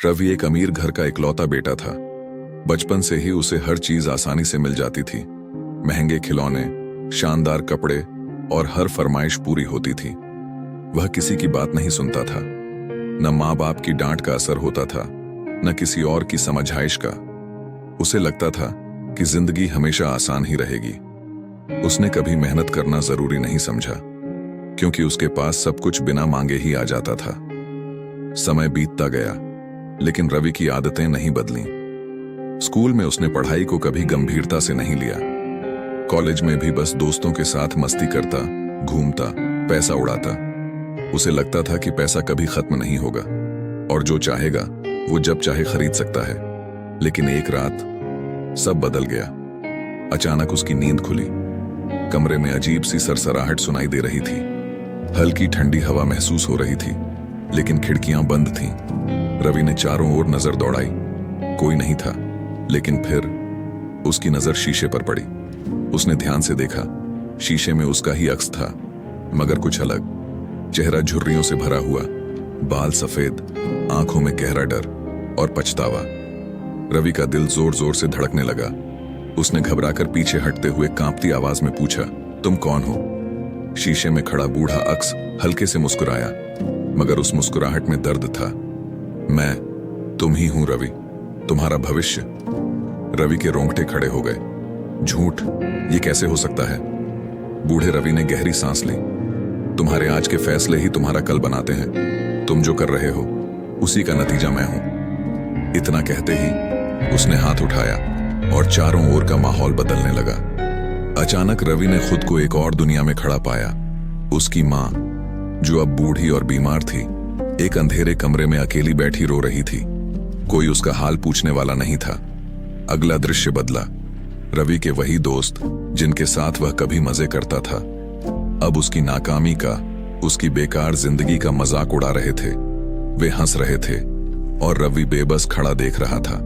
रवि एक अमीर घर का इकलौता बेटा था। बचपन से ही उसे हर चीज आसानी से मिल जाती थी। महंगे खिलौने, शानदार कपड़े और हर फरमाइश पूरी होती थी। वह किसी की बात नहीं सुनता था। न माँ बाप की डांट का असर होता था, न किसी और की समझाइश का। उसे लगता था कि जिंदगी हमेशा आसान ही रहेगी। उसने कभी मेहनत करना जरूरी नहीं समझा, क्योंकि उसके पास सब कुछ बिना मांगे ही आ जाता था। समय बीतता गया, लेकिन रवि की आदतें नहीं बदलीं। स्कूल में उसने पढ़ाई को कभी गंभीरता से नहीं लिया। कॉलेज में भी बस दोस्तों के साथ मस्ती करता, घूमता, पैसा उड़ाता। उसे लगता था कि पैसा कभी खत्म नहीं होगा और जो चाहेगा वो जब चाहे खरीद सकता है। लेकिन एक रात सब बदल गया। अचानक उसकी नींद खुली। कमरे में अजीब सी सरसराहट सुनाई दे रही थी। हल्की ठंडी हवा महसूस हो रही थी, लेकिन खिड़कियां बंद थीं। रवि ने चारों ओर नजर दौड़ाई। कोई नहीं था, लेकिन फिर उसकी नजर शीशे पर पड़ी। उसने ध्यान से देखा। शीशे में उसका ही अक्स था, मगर कुछ अलग। चेहरा झुर्रियों से भरा हुआ, बाल सफेद, आंखों में गहरा डर और पछतावा। रवि का दिल जोर जोर से धड़कने लगा। उसने घबराकर पीछे हटते हुए कांपती आवाज में पूछा, तुम कौन हो? शीशे में खड़ा बूढ़ा अक्स हल्के से मुस्कुराया, मगर उस मुस्कुराहट में दर्द था। तुम ही हूं रवि, तुम्हारा भविष्य। रवि के रोंगटे खड़े हो गए। झूठ, ये कैसे हो सकता है? बूढ़े रवि ने गहरी सांस ली। तुम्हारे आज के फैसले ही तुम्हारा कल बनाते हैं। तुम जो कर रहे हो उसी का नतीजा मैं हूं। इतना कहते ही उसने हाथ उठाया और चारों ओर का माहौल बदलने लगा। अचानक रवि ने खुद को एक और दुनिया में खड़ा पाया। उसकी मां, जो अब बूढ़ी और बीमार थी, एक अंधेरे कमरे में अकेली बैठी रो रही थी। कोई उसका हाल पूछने वाला नहीं था। अगला दृश्य बदला। रवि के वही दोस्त जिनके साथ वह कभी मजे करता था, अब उसकी नाकामी का, उसकी बेकार जिंदगी का मजाक उड़ा रहे थे। वे हंस रहे थे और रवि बेबस खड़ा देख रहा था।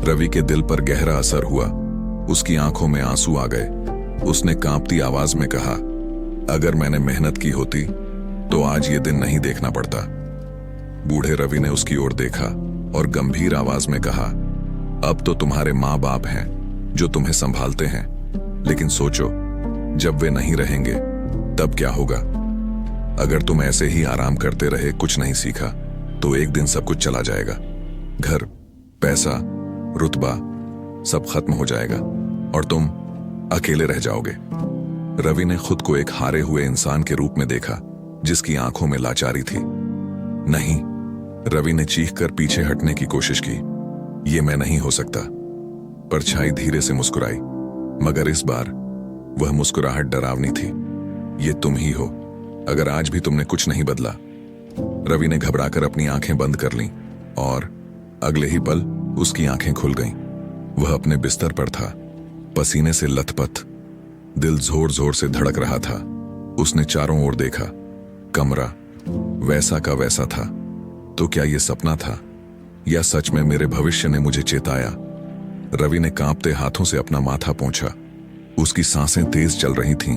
रवि के दिल पर गहरा असर हुआ। उसकी आंखों में आंसू आ गए। उसने कांपती आवाज में कहा, अगर मैंने मेहनत की होती तो आज ये दिन नहीं देखना पड़ता। बूढ़े रवि ने उसकी ओर देखा और गंभीर आवाज में कहा, अब तो तुम्हारे माँ बाप हैं जो तुम्हें संभालते हैं, लेकिन सोचो, जब वे नहीं रहेंगे तब क्या होगा? अगर तुम ऐसे ही आराम करते रहे, कुछ नहीं सीखा, तो एक दिन सब कुछ चला जाएगा। घर, पैसा, रुतबा, सब खत्म हो जाएगा और तुम अकेले रह जाओगे। रवि ने खुद को एक हारे हुए इंसान के रूप में देखा, जिसकी आंखों में लाचारी थी। नहीं, रवि ने चीखकर पीछे हटने की कोशिश की। ये मैं नहीं हो सकता। परछाई धीरे से मुस्कुराई, मगर इस बार वह मुस्कुराहट डरावनी थी। ये तुम ही हो, अगर आज भी तुमने कुछ नहीं बदला। रवि ने घबराकर अपनी आंखें बंद कर लीं और अगले ही पल उसकी आंखें खुल गईं। वह अपने बिस्तर पर था, पसीने से लथपथ, दिल जोर जोर से धड़क रहा था। उसने चारों ओर देखा। कमरा वैसा का वैसा था। तो क्या यह सपना था या सच में मेरे भविष्य ने मुझे चेताया? रवि ने कांपते हाथों से अपना माथा पोंछा। उसकी सांसें तेज चल रही थीं,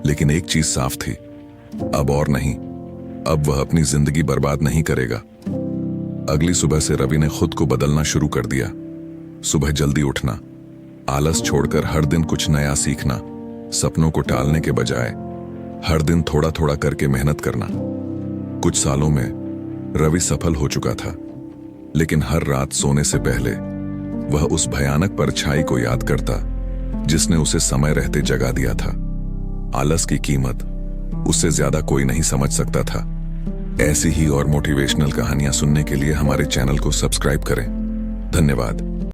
लेकिन एक चीज साफ थी, अब और नहीं। अब वह अपनी जिंदगी बर्बाद नहीं करेगा। अगली सुबह से रवि ने खुद को बदलना शुरू कर दिया। सुबह जल्दी उठना, आलस छोड़कर हर दिन कुछ नया सीखना, सपनों को टालने के बजाय हर दिन थोड़ा थोड़ा करके मेहनत करना। कुछ सालों में रवि सफल हो चुका था, लेकिन हर रात सोने से पहले वह उस भयानक परछाई को याद करता जिसने उसे समय रहते जगा दिया था। आलस की कीमत उससे ज्यादा कोई नहीं समझ सकता था। ऐसी ही और मोटिवेशनल कहानियां सुनने के लिए हमारे चैनल को सब्सक्राइब करें। धन्यवाद।